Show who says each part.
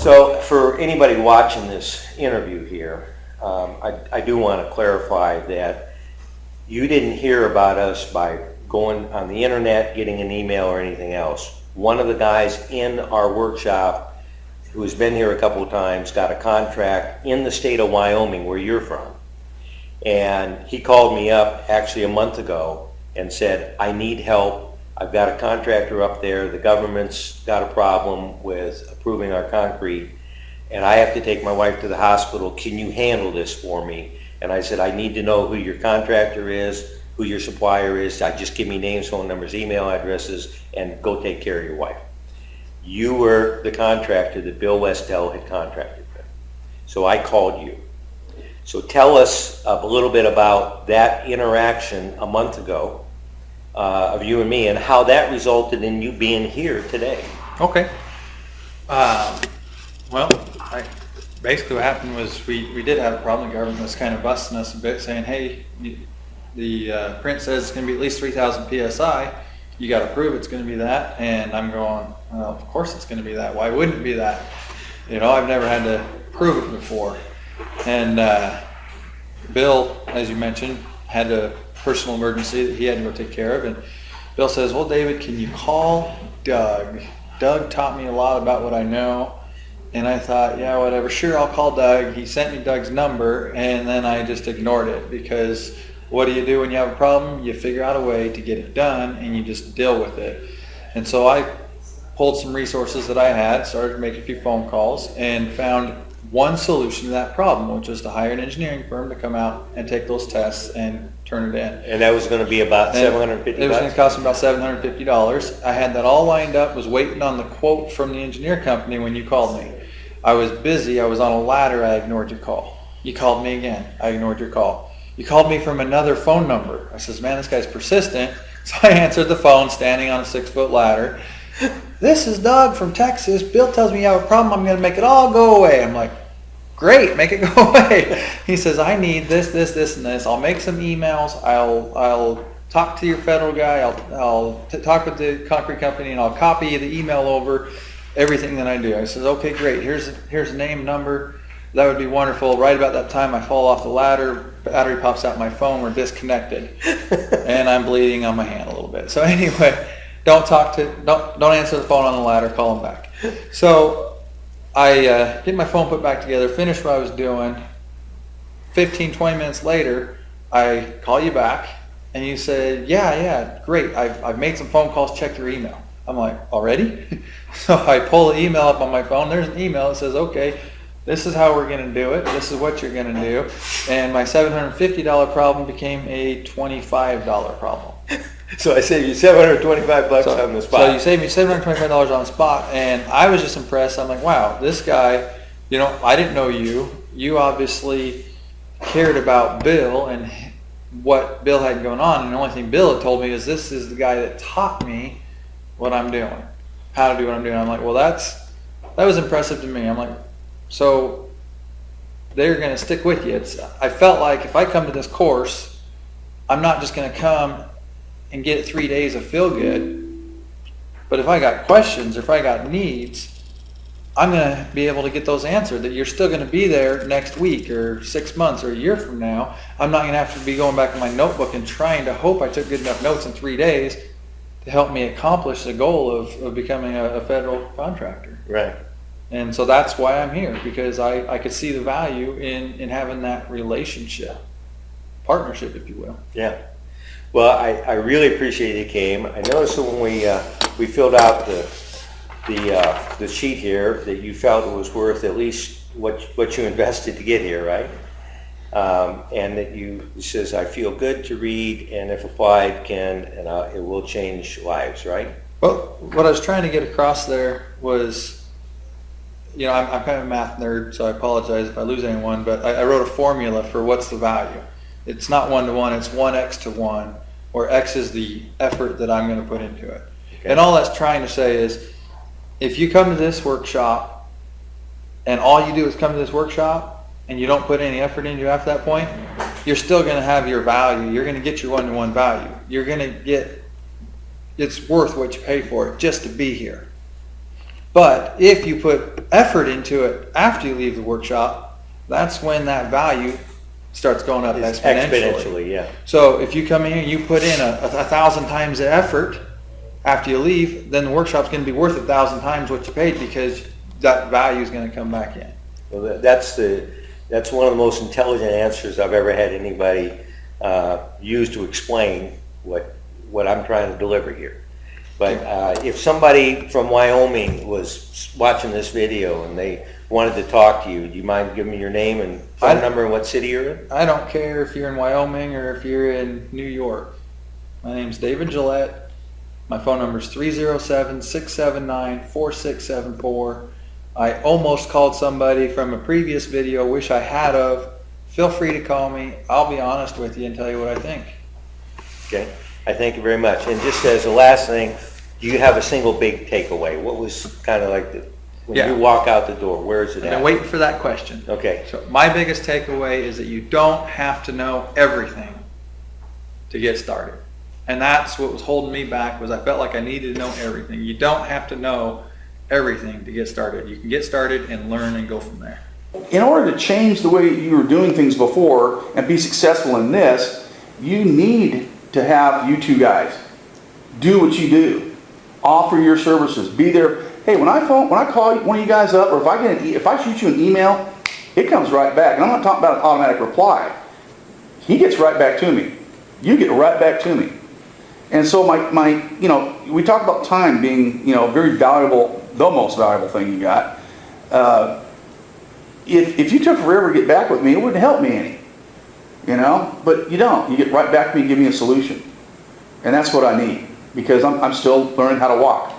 Speaker 1: So for anybody watching this interview here, I do want to clarify that you didn't hear about us by going on the internet, getting an email or anything else. One of the guys in our workshop who's been here a couple of times got a contract in the state of Wyoming where you're from. And he called me up actually a month ago and said, I need help. I've got a contractor up there. The government's got a problem with approving our concrete, and I have to take my wife to the hospital. Can you handle this for me? And I said, I need to know who your contractor is, who your supplier is. Just give me names, phone numbers, email addresses, and go take care of your wife. You were the contractor that Bill Westell had contracted with. So I called you. So tell us a little bit about that interaction a month ago of you and me, and how that resulted in you being here today.
Speaker 2: Okay. Well, basically what happened was we did have a problem. The government was kind of busting us a bit, saying, hey, the print says it's going to be at least 3,000 PSI. You got to prove it's going to be that. And I'm going, well, of course it's going to be that. Why wouldn't it be that? You know, I've never had to prove it before. And Bill, as you mentioned, had a personal emergency that he had to go take care of. And Bill says, well, David, can you call Doug? Doug taught me a lot about what I know. And I thought, yeah, whatever, sure, I'll call Doug. He sent me Doug's number, and then I just ignored it, because what do you do when you have a problem? You figure out a way to get it done, and you just deal with it. And so I pulled some resources that I had, started making a few phone calls, and found one solution to that problem, which was to hire an engineering firm to come out and take those tests and turn it in.
Speaker 1: And that was going to be about $750?
Speaker 2: It was going to cost me about $750. I had that all lined up, was waiting on the quote from the engineer company when you called me. I was busy. I was on a ladder. I ignored your call. You called me again. I ignored your call. You called me from another phone number. I says, man, this guy's persistent. So I answered the phone standing on a 6-foot ladder. This is Doug from Texas. Bill tells me you have a problem. I'm going to make it all go away. I'm like, great, make it go away. He says, I need this, this, this, and this. I'll make some emails. I'll talk to your federal guy. I'll talk with the concrete company, and I'll copy the email over everything that I do. I says, okay, great. Here's a name, number. That would be wonderful. Right about that time, I fall off the ladder. Battery pops out my phone. We're disconnected, and I'm bleeding on my hand a little bit. So anyway, don't answer the phone on the ladder. Call them back. So I get my phone put back together, finish what I was doing. 15, 20 minutes later, I call you back, and you said, yeah, great. I've made some phone calls. Check your email. I'm like, already? So I pull the email up on my phone. There's an email that says, okay, this is how we're going to do it. This is what you're going to do. And my $750 problem became a $25 problem.
Speaker 1: So I saved you $725 on the spot.
Speaker 2: So you saved me $725 on the spot, and I was just impressed. I'm like, wow, this guy, I didn't know you. You obviously cared about Bill and what Bill had going on. And the only thing Bill had told me is, this is the guy that taught me what I'm doing, how to do what I'm doing. I'm like, well, that was impressive to me. I'm like, so they're going to stick with you. I felt like if I come to this course, I'm not just going to come and get 3 days of feel good, but if I got questions or if I got needs, I'm going to be able to get those answered. That you're still going to be there next week or 6 months or a year from now. I'm not going to have to be going back in my notebook and trying to hope I took good enough notes in 3 days to help me accomplish the goal of becoming a federal contractor.
Speaker 1: Right.
Speaker 2: And so that's why I'm here, because I could see the value in having that relationship, partnership, if you will.
Speaker 1: Yeah. Well, I really appreciate you came. I noticed that when we filled out the sheet here that you felt it was worth at least what you invested to get here, right? And that it says, I feel good to read, and if applied, it will change lives, right?
Speaker 2: Well, what I was trying to get across there was, I'm kind of a math nerd, so I apologize if I lose anyone, but I wrote a formula for what's the value. It's not 1-to-1, it's 1x to 1, where x is the effort that I'm going to put into it. Okay. And all that's trying to say is, if you come to this workshop, and all you do is come to this workshop, and you don't put any effort into it after that point, you're still going to have your value. You're going to get your 1-to-1 value. You're going to get, it's worth what you pay for it just to be here. But if you put effort into it after you leave the workshop, that's when that value starts going up
Speaker 1: It's
Speaker 2: exponentially.
Speaker 1: exponentially, yeah.
Speaker 2: So if you come in here and you put in a 1,000 times the effort after you leave, then the workshop's going to be worth 1,000 times what you paid, because that value is going to come back in.
Speaker 1: Well, that's one of the most intelligent answers I've ever had anybody use to explain what I'm trying to deliver here. But if somebody from Wyoming was watching this video and they wanted to talk to you, do you mind giving me your name and phone number and what city you're in?
Speaker 2: I don't care if you're in Wyoming or if you're in New York. My name's David Gillette. My phone number is 307-679-4674. I almost called somebody from a previous video, wish I had of. Feel free to call me. I'll be honest with you and tell you what I think.
Speaker 1: Okay, I thank you very much. And just as the last thing, do you have a single big takeaway? What was kind of like when you walk out the door, where is it
Speaker 2: I've been
Speaker 1: at?
Speaker 2: waiting for that question.
Speaker 1: Okay.
Speaker 2: So my biggest takeaway is that you don't have to know everything to get started. And that's what was holding me back, was I felt like I needed to know everything. You don't have to know everything to get started. You can get started and learn and go from there.
Speaker 3: In order to change the way you were doing things before and be successful in this, you need to have you two guys do what you do. Offer your services. Be there. Hey, when I call one of you guys up, or if I shoot you an email, it comes right back. And I'm not talking about an automatic reply. He gets right back to me. You get right back to me. And so we talk about time being, very valuable, the most valuable thing you got. If you took forever to get back with me, it wouldn't help me any. But you don't. You get right back to me and give me a solution. And that's what I need, because I'm still learning how to walk.